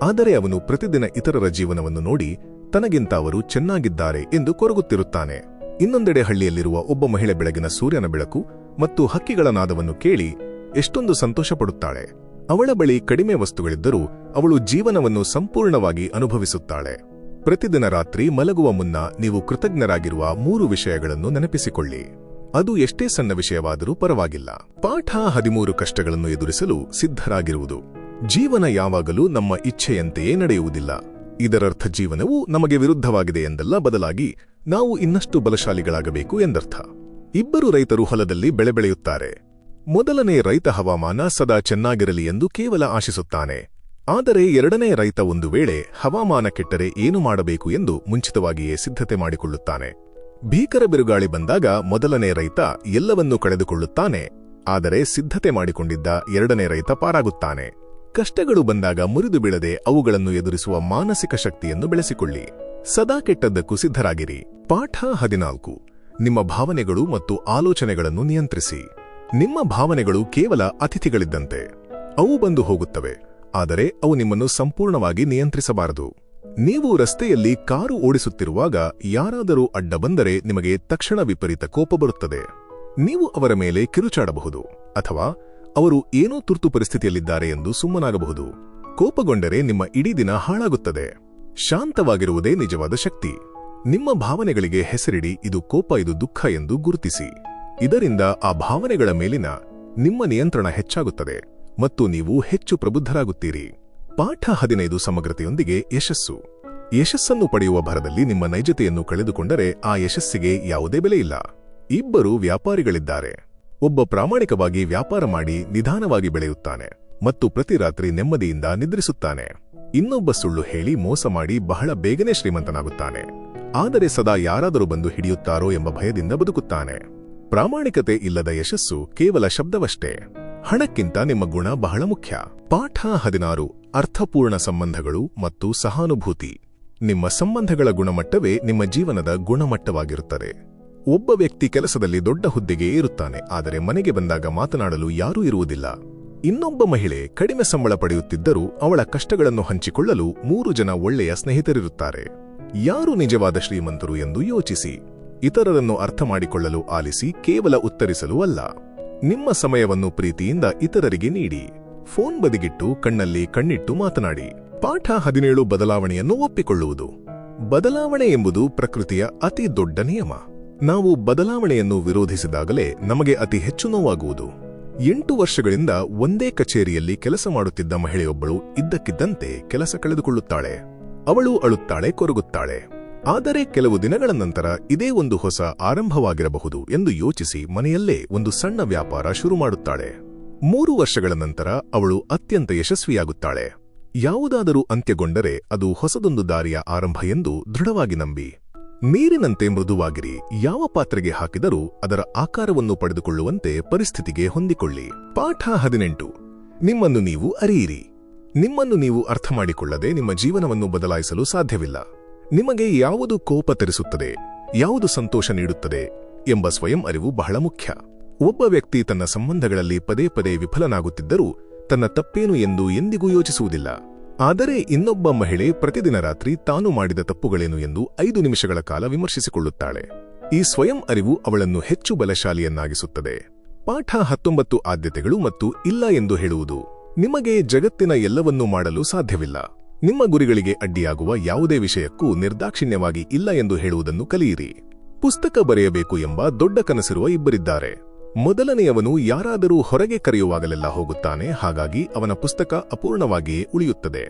ಆದರೆ ಅವನು ಪ್ರತಿದಿನ ಇತರರ ಜೀವನವನ್ನು ನೋಡಿ ತನಗಿಂತ ಅವರು ಚೆನ್ನಾಗಿದ್ದಾರೆ ಎಂದು ಕೊರಗುತ್ತಿರುತ್ತಾನೆ. ಇನ್ನೊಂದೆಡೆ ಹಳ್ಳಿಯಲ್ಲಿರುವ ಒಬ್ಬ ಮಹಿಳೆ ಬೆಳಗಿನ ಸೂರ್ಯನ ಬೆಳಕು ಮತ್ತು ಹಕ್ಕಿಗಳ ನಾದವನ್ನು ಕೇಳಿ ಎಷ್ಟೊಂದು ಸಂತೋಷಪಡುತ್ತಾಳೆ. ಅವಳ ಬಳಿ ಕಡಿಮೆ ವಸ್ತುಗಳಿದ್ದರೂ ಅವಳು ಜೀವನವನ್ನು ಸಂಪೂರ್ಣವಾಗಿ ಅನುಭವಿಸುತ್ತಾಳೆ. ಪ್ರತಿದಿನ ರಾತ್ರಿ ಮಲಗುವ ಮುನ್ನ ನೀವು ಕೃತಜ್ಞರಾಗಿರುವ 3 ವಿಷಯಗಳನ್ನು ನೆನಪಿಸಿಕೊಳ್ಳಿ. ಅದು ಎಷ್ಟೇ ಸಣ್ಣ ವಿಷಯವಾದರೂ ಪರವಾಗಿಲ್ಲ. ಪಾಠ 13. ಕಷ್ಟಗಳನ್ನು ಎದುರಿಸಲು ಸಿದ್ಧರಾಗಿರುವುದು. ಜೀವನ ಯಾವಾಗಲೂ ನಮ್ಮ ಇಚ್ಛೆಯಂತೆಯೇ ನಡೆಯುವುದಿಲ್ಲ. ಇದರರ್ಥ ಜೀವನವು ನಮಗೆ ವಿರುದ್ಧವಾಗಿದೆ ಎಂದಲ್ಲ, ಬದಲಾಗಿ ನಾವು ಇನ್ನಷ್ಟು ಬಲಶಾಲಿಗಳಾಗಬೇಕು ಎಂದರ್ಥ. 2 ರೈತರು ಹೊಲದಲ್ಲಿ ಬೆಳೆ ಬೆಳೆಯುತ್ತಾರೆ. ಮೊದಲನೇ ರೈತ ಹವಾಮಾನ ಸದಾ ಚೆನ್ನಾಗಿರಲಿ ಎಂದು ಕೇವಲ ಆಶಿಸುತ್ತಾನೆ. ಆದರೆ 2ನೇ ರೈತ ಒಂದು ವೇಳೆ ಹವಾಮಾನ ಕೆಟ್ಟರೆ ಏನು ಮಾಡಬೇಕು ಎಂದು ಮುಂಚಿತವಾಗಿಯೇ ಸಿದ್ಧತೆ ಮಾಡಿಕೊಳ್ಳುತ್ತಾನೆ. ಭೀಕರ ಬಿರುಗಾಳಿ ಬಂದಾಗ ಮೊದಲನೇ ರೈತ ಎಲ್ಲವನ್ನೂ ಕಳೆದುಕೊಳ್ಳುತ್ತಾನೆ, ಆದರೆ ಸಿದ್ಧತೆ ಮಾಡಿಕೊಂಡಿದ್ದ 2ನೇ ರೈತ ಪಾರಾಗುತ್ತಾನೆ. ಕಷ್ಟಗಳು ಬಂದಾಗ ಮುರಿದು ಬೀಳದೆ ಅವುಗಳನ್ನು ಎದುರಿಸುವ ಮಾನಸಿಕ ಶಕ್ತಿಯನ್ನು ಬೆಳೆಸಿಕೊಳ್ಳಿ. ಸದಾ ಕೆಟ್ಟದ್ದಕ್ಕೂ ಸಿದ್ಧರಾಗಿರಿ. ಪಾಠ 14. ನಿಮ್ಮ ಭಾವನೆಗಳು ಮತ್ತು ಆಲೋಚನೆಗಳನ್ನು ನಿಯಂತ್ರಿಸಿ. ನಿಮ್ಮ ಭಾವನೆಗಳು ಕೇವಲ ಅತಿಥಿಗಳಿದ್ದಂತೆ. ಅವು ಬಂದು ಹೋಗುತ್ತವೆ, ಆದರೆ ಅವು ನಿಮ್ಮನ್ನು ಸಂಪೂರ್ಣವಾಗಿ ನಿಯಂತ್ರಿಸಬಾರದು. ನೀವು ರಸ್ತೆಯಲ್ಲಿ ಕಾರು ಓಡಿಸುತ್ತಿರುವಾಗ ಯಾರಾದರೂ ಅಡ್ಡ ಬಂದರೆ ನಿಮಗೆ ತಕ್ಷಣ ವಿಪರೀತ ಕೋಪ ಬರುತ್ತದೆ. ನೀವು ಅವರ ಮೇಲೆ ಕಿರುಚಾಡಬಹುದು, ಅಥವಾ ಅವರು ಏನೋ ತುರ್ತು ಪರಿಸ್ಥಿತಿಯಲ್ಲಿದ್ದಾರೆ ಎಂದು ಸುಮ್ಮನಾಗಬಹುದು. ಕೋಪಗೊಂಡರೆ ನಿಮ್ಮ ಇಡೀ ದಿನ ಹಾಳಾಗುತ್ತದೆ. ಶಾಂತವಾಗಿರುವುದೇ ನಿಜವಾದ ಶಕ್ತಿ. ನಿಮ್ಮ ಭಾವನೆಗಳಿಗೆ ಹೆಸರಿಡಿ. ಇದು ಕೋಪ, ಇದು ದುಃಖ ಎಂದು ಗುರುತಿಸಿ. ಇದರಿಂದ ಆ ಭಾವನೆಗಳ ಮೇಲಿನ ನಿಮ್ಮ ನಿಯಂತ್ರಣ ಹೆಚ್ಚಾಗುತ್ತದೆ ಮತ್ತು ನೀವು ಹೆಚ್ಚು ಪ್ರಬುದ್ಧರಾಗುತ್ತೀರಿ. ಪಾಠ 15. ಸಮಗ್ರತೆಯೊಂದಿಗೆ ಯಶಸ್ಸು. ಯಶಸ್ಸನ್ನು ಪಡೆಯುವ ಭರದಲ್ಲಿ ನಿಮ್ಮ ನೈಜತೆಯನ್ನು ಕಳೆದುಕೊಂಡರೆ ಆ ಯಶಸ್ಸಿಗೆ ಯಾವುದೇ ಬೆಲೆಯಿಲ್ಲ. 2 ವ್ಯಾಪಾರಿಗಳಿದ್ದಾರೆ. ಒಬ್ಬ ಪ್ರಾಮಾಣಿಕವಾಗಿ ವ್ಯಾಪಾರ ಮಾಡಿ ನಿಧಾನವಾಗಿ ಬೆಳೆಯುತ್ತಾನೆ ಮತ್ತು ಪ್ರತಿ ರಾತ್ರಿ ನೆಮ್ಮದಿಯಿಂದ ನಿದ್ರಿಸುತ್ತಾನೆ. ಇನ್ನೊಬ್ಬ ಸುಳ್ಳು ಹೇಳಿ ಮೋಸ ಮಾಡಿ ಬಹಳ ಬೇಗನೆ ಶ್ರೀಮಂತನಾಗುತ್ತಾನೆ, ಆದರೆ ಸದಾ ಯಾರಾದರೂ ಬಂದು ಹಿಡಿಯುತ್ತಾರೋ ಎಂಬ ಭಯದಿಂದ ಬದುಕುತ್ತಾನೆ. ಪ್ರಾಮಾಣಿಕತೆ ಇಲ್ಲದ ಯಶಸ್ಸು ಕೇವಲ ಶಬ್ದವಷ್ಟೇ. ಹಣಕ್ಕಿಂತ ನಿಮ್ಮ ಗುಣ ಬಹಳ ಮುಖ್ಯ. ಪಾಠ 16. ಅರ್ಥಪೂರ್ಣ ಸಂಬಂಧಗಳು ಮತ್ತು ಸಹಾನುಭೂತಿ. ನಿಮ್ಮ ಸಂಬಂಧಗಳ ಗುಣಮಟ್ಟವೇ ನಿಮ್ಮ ಜೀವನದ ಗುಣಮಟ್ಟವಾಗಿರುತ್ತದೆ. ಒಬ್ಬ ವ್ಯಕ್ತಿ ಕೆಲಸದಲ್ಲಿ ದೊಡ್ಡ ಹುದ್ದೆಗೆ ಏರುತ್ತಾನೆ, ಆದರೆ ಮನೆಗೆ ಬಂದಾಗ ಮಾತನಾಡಲು ಯಾರೂ ಇರುವುದಿಲ್ಲ. ಇನ್ನೊಬ್ಬ ಮಹಿಳೆ ಕಡಿಮೆ ಸಂಬಳ ಪಡೆಯುತ್ತಿದ್ದರೂ ಅವಳ ಕಷ್ಟಗಳನ್ನು ಹಂಚಿಕೊಳ್ಳಲು 3 ಜನ ಒಳ್ಳೆಯ ಸ್ನೇಹಿತರಿರುತ್ತಾರೆ. ಯಾರು ನಿಜವಾದ ಶ್ರೀಮಂತರು ಎಂದು ಯೋಚಿಸಿ. ಇತರರನ್ನು ಅರ್ಥ ಮಾಡಿಕೊಳ್ಳಲು ಆಲಿಸಿ, ಕೇವಲ ಉತ್ತರಿಸಲು ಅಲ್ಲ. ನಿಮ್ಮ ಸಮಯವನ್ನು ಪ್ರೀತಿಯಿಂದ ಇತರರಿಗೆ ನೀಡಿ. ಫೋನ್ ಬದಿಗಿಟ್ಟು ಕಣ್ಣಲ್ಲಿ ಕಣ್ಣಿಟ್ಟು ಮಾತನಾಡಿ. ಪಾಠ 17. ಬದಲಾವಣೆಯನ್ನು ಒಪ್ಪಿಕೊಳ್ಳುವುದು. ಬದಲಾವಣೆ ಎಂಬುದು ಪ್ರಕೃತಿಯ ಅತಿ ದೊಡ್ಡ ನಿಯಮ. ನಾವು ಬದಲಾವಣೆಯನ್ನು ವಿರೋಧಿಸಿದಾಗಲೇ ನಮಗೆ ಅತಿ ಹೆಚ್ಚು ನೋವಾಗುವುದು. 8 ವರ್ಷಗಳಿಂದ ಒಂದೇ ಕಚೇರಿಯಲ್ಲಿ ಕೆಲಸ ಮಾಡುತ್ತಿದ್ದ ಮಹಿಳೆಯೊಬ್ಬಳು ಇದ್ದಕ್ಕಿದ್ದಂತೆ ಕೆಲಸ ಕಳೆದುಕೊಳ್ಳುತ್ತಾಳೆ. ಅವಳು ಅಳುತ್ತಾಳೆ, ಕೊರಗುತ್ತಾಳೆ. ಆದರೆ ಕೆಲವು ದಿನಗಳ ನಂತರ ಇದೇ ಒಂದು ಹೊಸ ಆರಂಭವಾಗಿರಬಹುದು ಎಂದು ಯೋಚಿಸಿ ಮನೆಯಲ್ಲೇ ಒಂದು ಸಣ್ಣ ವ್ಯಾಪಾರ ಶುರು ಮಾಡುತ್ತಾಳೆ. 3 ವರ್ಷಗಳ ನಂತರ ಅವಳು ಅತ್ಯಂತ ಯಶಸ್ವಿಯಾಗುತ್ತಾಳೆ. ಯಾವುದಾದರೂ ಅಂತ್ಯಗೊಂಡರೆ ಅದು ಹೊಸದೊಂದು ದಾರಿಯ ಆರಂಭ ಎಂದು ದೃಢವಾಗಿ ನಂಬಿ, ನೀರಿನಂತೆ ಮೃದುವಾಗಿರಿ, ಯಾವ ಪಾತ್ರೆಗೆ ಹಾಕಿದರೂ ಅದರ ಆಕಾರವನ್ನು ಪಡೆದುಕೊಳ್ಳುವಂತೆ ಪರಿಸ್ಥಿತಿಗೆ ಹೊಂದಿಕೊಳ್ಳಿ. ಪಾಠ 18. ನಿಮ್ಮನ್ನು ನೀವು ಅರಿಯಿರಿ. ನಿಮ್ಮನ್ನು ನೀವು ಅರ್ಥಮಾಡಿಕೊಳ್ಳದೆ ನಿಮ್ಮ ಜೀವನವನ್ನು ಬದಲಾಯಿಸಲು ಸಾಧ್ಯವಿಲ್ಲ. ನಿಮಗೆ ಯಾವುದು ಕೋಪ ತರಿಸುತ್ತದೆ, ಯಾವುದು ಸಂತೋಷ ನೀಡುತ್ತದೆ ಎಂಬ ಸ್ವಯಂ ಅರಿವು ಬಹಳ ಮುಖ್ಯ. ಒಬ್ಬ ವ್ಯಕ್ತಿ ತನ್ನ ಸಂಬಂಧಗಳಲ್ಲಿ ಪದೇ ಪದೇ ವಿಫಲನಾಗುತ್ತಿದ್ದರೂ ತನ್ನ ತಪ್ಪೇನು ಎಂದು ಎಂದಿಗೂ ಯೋಚಿಸುವುದಿಲ್ಲ. ಆದರೆ ಇನ್ನೊಬ್ಬ ಮಹಿಳೆ ಪ್ರತಿದಿನ ರಾತ್ರಿ ತಾನು ಮಾಡಿದ ತಪ್ಪುಗಳೇನು ಎಂದು 5 ನಿಮಿಷಗಳ ಕಾಲ ವಿಮರ್ಶಿಸಿಕೊಳ್ಳುತ್ತಾಳೆ. ಈ ಸ್ವಯಂ ಅರಿವು ಅವಳನ್ನು ಹೆಚ್ಚು ಬಲಶಾಲಿಯನ್ನಾಗಿಸುತ್ತದೆ. ಪಾಠ 19. ಆದ್ಯತೆಗಳು ಮತ್ತು ಇಲ್ಲ ಎಂದು ಹೇಳುವುದು. ನಿಮಗೆ ಜಗತ್ತಿನ ಎಲ್ಲವನ್ನೂ ಮಾಡಲು ಸಾಧ್ಯವಿಲ್ಲ. ನಿಮ್ಮ ಗುರಿಗಳಿಗೆ ಅಡ್ಡಿಯಾಗುವ ಯಾವುದೇ ವಿಷಯಕ್ಕೂ ನಿರ್ದಾಕ್ಷಿಣ್ಯವಾಗಿ ಇಲ್ಲ ಎಂದು ಹೇಳುವುದನ್ನು ಕಲಿಯಿರಿ. ಪುಸ್ತಕ ಬರೆಯಬೇಕು ಎಂಬ ದೊಡ್ಡ ಕನಸಿರುವ ಇಬ್ಬರಿದ್ದಾರೆ. ಮೊದಲನೆಯವನು ಯಾರಾದರೂ ಹೊರಗೆ ಕರೆಯುವಾಗಲೆಲ್ಲ ಹೋಗುತ್ತಾನೆ, ಹಾಗಾಗಿ ಅವನ ಪುಸ್ತಕ ಅಪೂರ್ಣವಾಗಿಯೇ ಉಳಿಯುತ್ತದೆ.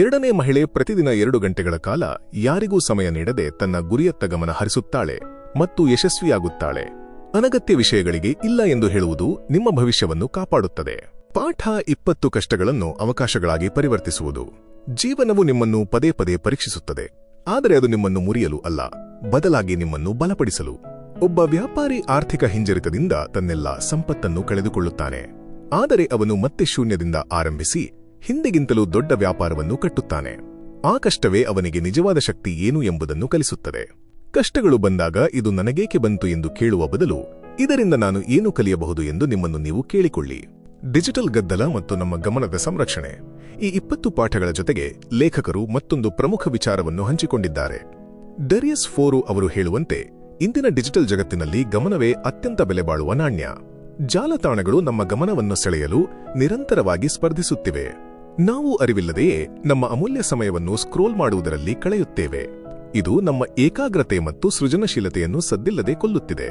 ಎರಡನೇ ಮಹಿಳೆ ಪ್ರತಿದಿನ 2 ಗಂಟೆಗಳ ಕಾಲ ಯಾರಿಗೂ ಸಮಯ ನೀಡದೆ ತನ್ನ ಗುರಿಯತ್ತ ಗಮನ ಹರಿಸುತ್ತಾಳೆ ಮತ್ತು ಯಶಸ್ವಿಯಾಗುತ್ತಾಳೆ. ಅನಗತ್ಯ ವಿಷಯಗಳಿಗೆ ಇಲ್ಲ ಎಂದು ಹೇಳುವುದು ನಿಮ್ಮ ಭವಿಷ್ಯವನ್ನು ಕಾಪಾಡುತ್ತದೆ. ಪಾಠ 20. ಕಷ್ಟಗಳನ್ನು ಅವಕಾಶಗಳಾಗಿ ಪರಿವರ್ತಿಸುವುದು. ಜೀವನವು ನಿಮ್ಮನ್ನು ಪದೇ ಪದೇ ಪರೀಕ್ಷಿಸುತ್ತದೆ, ಆದರೆ ಅದು ನಿಮ್ಮನ್ನು ಮುರಿಯಲು ಅಲ್ಲ, ಬದಲಾಗಿ ನಿಮ್ಮನ್ನು ಬಲಪಡಿಸಲು. ಒಬ್ಬ ವ್ಯಾಪಾರಿ ಆರ್ಥಿಕ ಹಿಂಜರಿತದಿಂದ ತನ್ನೆಲ್ಲ ಸಂಪತ್ತನ್ನು ಕಳೆದುಕೊಳ್ಳುತ್ತಾನೆ. ಆದರೆ ಅವನು ಮತ್ತೆ ಶೂನ್ಯದಿಂದ ಆರಂಭಿಸಿ ಹಿಂದೆಗಿಂತಲೂ ದೊಡ್ಡ ವ್ಯಾಪಾರವನ್ನು ಕಟ್ಟುತ್ತಾನೆ. ಆ ಕಷ್ಟವೇ ಅವನಿಗೆ ನಿಜವಾದ ಶಕ್ತಿ ಏನು ಎಂಬುದನ್ನು ಕಲಿಸುತ್ತದೆ. ಕಷ್ಟಗಳು ಬಂದಾಗ ಇದು ನನಗೇಕೆ ಬಂತು ಎಂದು ಕೇಳುವ ಬದಲು ಇದರಿಂದ ನಾನು ಏನು ಕಲಿಯಬಹುದು ಎಂದು ನಿಮ್ಮನ್ನು ನೀವು ಕೇಳಿಕೊಳ್ಳಿ. ಡಿಜಿಟಲ್ ಗದ್ದಲ ಮತ್ತು ನಮ್ಮ ಗಮನದ ಸಂರಕ್ಷಣೆ. ಈ 20 ಪಾಠಗಳ ಜೊತೆಗೆ ಲೇಖಕರು ಮತ್ತೊಂದು ಪ್ರಮುಖ ವಿಚಾರವನ್ನು ಹಂಚಿಕೊಂಡಿದ್ದಾರೆ. ಡೇರಿಯಸ್ ಫೋರು ಅವರು ಹೇಳುವಂತೆ, ಇಂದಿನ ಡಿಜಿಟಲ್ ಜಗತ್ತಿನಲ್ಲಿ ಗಮನವೇ ಅತ್ಯಂತ ಬೆಲೆಬಾಳುವ ನಾಣ್ಯ. ಜಾಲತಾಣಗಳು ನಮ್ಮ ಗಮನವನ್ನು ಸೆಳೆಯಲು ನಿರಂತರವಾಗಿ ಸ್ಪರ್ಧಿಸುತ್ತಿವೆ. ನಾವು ಅರಿವಿಲ್ಲದೆಯೇ ನಮ್ಮ ಅಮೂಲ್ಯ ಸಮಯವನ್ನು ಸ್ಕ್ರೋಲ್ ಮಾಡುವುದರಲ್ಲಿ ಕಳೆಯುತ್ತೇವೆ. ಇದು ನಮ್ಮ ಏಕಾಗ್ರತೆ ಮತ್ತು ಸೃಜನಶೀಲತೆಯನ್ನು ಸದ್ದಿಲ್ಲದೆ ಕೊಲ್ಲುತ್ತಿದೆ.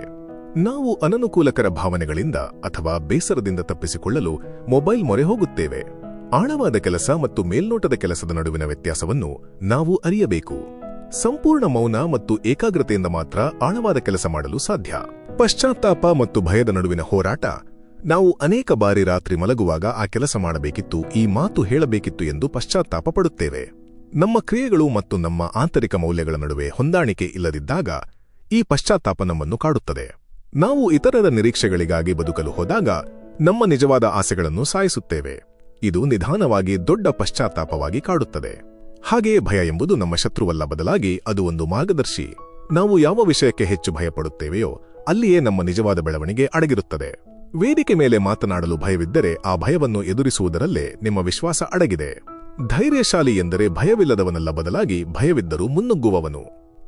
ನಾವು ಅನನುಕೂಲಕರ ಭಾವನೆಗಳಿಂದ ಅಥವಾ ಬೇಸರದಿಂದ ತಪ್ಪಿಸಿಕೊಳ್ಳಲು ಮೊಬೈಲ್ ಮೊರೆ ಹೋಗುತ್ತೇವೆ. ಆಳವಾದ ಕೆಲಸ ಮತ್ತು ಮೇಲ್ನೋಟದ ಕೆಲಸದ ನಡುವಿನ ವ್ಯತ್ಯಾಸವನ್ನು ನಾವು ಅರಿಯಬೇಕು. ಸಂಪೂರ್ಣ ಮೌನ ಮತ್ತು ಏಕಾಗ್ರತೆಯಿಂದ ಮಾತ್ರ ಆಳವಾದ ಕೆಲಸ ಮಾಡಲು ಸಾಧ್ಯ. ಪಶ್ಚಾತ್ತಾಪ ಮತ್ತು ಭಯದ ನಡುವಿನ ಹೋರಾಟ. ನಾವು ಅನೇಕ ಬಾರಿ ರಾತ್ರಿ ಮಲಗುವಾಗ ಆ ಕೆಲಸ ಮಾಡಬೇಕಿತ್ತು, ಈ ಮಾತು ಹೇಳಬೇಕಿತ್ತು ಎಂದು ಪಶ್ಚಾತ್ತಾಪ ಪಡುತ್ತೇವೆ. ನಮ್ಮ ಕ್ರಿಯೆಗಳು ಮತ್ತು ನಮ್ಮ ಆಂತರಿಕ ಮೌಲ್ಯಗಳ ನಡುವೆ ಹೊಂದಾಣಿಕೆ ಇಲ್ಲದಿದ್ದಾಗ ಈ ಪಶ್ಚಾತ್ತಾಪ ನಮ್ಮನ್ನು ಕಾಡುತ್ತದೆ. ನಾವು ಇತರರ ನಿರೀಕ್ಷೆಗಳಿಗಾಗಿ ಬದುಕಲು ಹೋದಾಗ ನಮ್ಮ ನಿಜವಾದ ಆಸೆಗಳನ್ನು ಸಾಯಿಸುತ್ತೇವೆ. ಇದು ನಿಧಾನವಾಗಿ ದೊಡ್ಡ ಪಶ್ಚಾತ್ತಾಪವಾಗಿ ಕಾಡುತ್ತದೆ. ಹಾಗೆಯೇ ಭಯ ಎಂಬುದು ನಮ್ಮ ಶತ್ರುವಲ್ಲ, ಬದಲಾಗಿ ಅದು ಒಂದು ಮಾರ್ಗದರ್ಶಿ. ನಾವು ಯಾವ ವಿಷಯಕ್ಕೆ ಹೆಚ್ಚು ಭಯಪಡುತ್ತೇವೆಯೋ ಅಲ್ಲಿಯೇ ನಮ್ಮ ನಿಜವಾದ ಬೆಳವಣಿಗೆ ಅಡಗಿರುತ್ತದೆ. ವೇದಿಕೆ ಮೇಲೆ ಮಾತನಾಡಲು ಭಯವಿದ್ದರೆ ಆ ಭಯವನ್ನು ಎದುರಿಸುವುದರಲ್ಲೇ ನಿಮ್ಮ ವಿಶ್ವಾಸ ಅಡಗಿದೆ. ಧೈರ್ಯಶಾಲಿ ಎಂದರೆ ಭಯವಿಲ್ಲದವನಲ್ಲ, ಬದಲಾಗಿ ಭಯವಿದ್ದರೂ ಮುನ್ನುಗ್ಗುವವನು.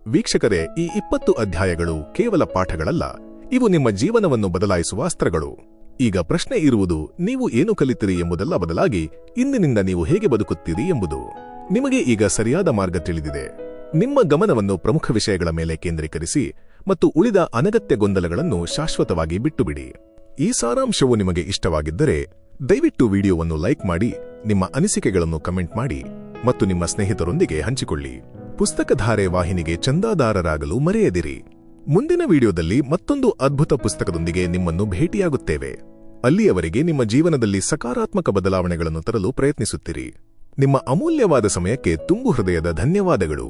ವೀಕ್ಷಕರೇ, ಈ 20 ಅಧ್ಯಾಯಗಳು ಕೇವಲ ಪಾಠಗಳಲ್ಲ, ಇವು ನಿಮ್ಮ ಜೀವನವನ್ನು ಬದಲಾಯಿಸುವ ಅಸ್ತ್ರಗಳು. ಈಗ ಪ್ರಶ್ನೆ ಇರುವುದು, ನೀವು ಏನು ಕಲಿತಿರಿ ಎಂಬುದಲ್ಲ, ಬದಲಾಗಿ ಇಂದಿನಿಂದ ನೀವು ಹೇಗೆ ಬದುಕುತ್ತೀರಿ ಎಂಬುದು. ನಿಮಗೆ ಈಗ ಸರಿಯಾದ ಮಾರ್ಗ ತಿಳಿದಿದೆ. ನಿಮ್ಮ ಗಮನವನ್ನು ಪ್ರಮುಖ ವಿಷಯಗಳ ಮೇಲೆ ಕೇಂದ್ರೀಕರಿಸಿ ಮತ್ತು ಉಳಿದ ಅನಗತ್ಯ ಗೊಂದಲಗಳನ್ನು ಶಾಶ್ವತವಾಗಿ ಬಿಟ್ಟುಬಿಡಿ. ಈ ಸಾರಾಂಶವು ನಿಮಗೆ ಇಷ್ಟವಾಗಿದ್ದರೆ ದಯವಿಟ್ಟು ವಿಡಿಯೋವನ್ನು ಲೈಕ್ ಮಾಡಿ, ನಿಮ್ಮ ಅನಿಸಿಕೆಗಳನ್ನು ಕಮೆಂಟ್ ಮಾಡಿ ಮತ್ತು ನಿಮ್ಮ ಸ್ನೇಹಿತರೊಂದಿಗೆ ಹಂಚಿಕೊಳ್ಳಿ. ಪುಸ್ತಕಧಾರೆ ವಾಹಿನಿಗೆ ಚಂದಾದಾರರಾಗಲು ಮರೆಯದಿರಿ. ಮುಂದಿನ ವಿಡಿಯೋದಲ್ಲಿ ಮತ್ತೊಂದು ಅದ್ಭುತ ಪುಸ್ತಕದೊಂದಿಗೆ ನಿಮ್ಮನ್ನು ಭೇಟಿಯಾಗುತ್ತೇವೆ. ಅಲ್ಲಿಯವರೆಗೆ ನಿಮ್ಮ ಜೀವನದಲ್ಲಿ ಸಕಾರಾತ್ಮಕ ಬದಲಾವಣೆಗಳನ್ನು ತರಲು ಪ್ರಯತ್ನಿಸುತ್ತಿರಿ. ನಿಮ್ಮ ಅಮೂಲ್ಯವಾದ ಸಮಯಕ್ಕೆ ತುಂಬು ಹೃದಯದ ಧನ್ಯವಾದಗಳು.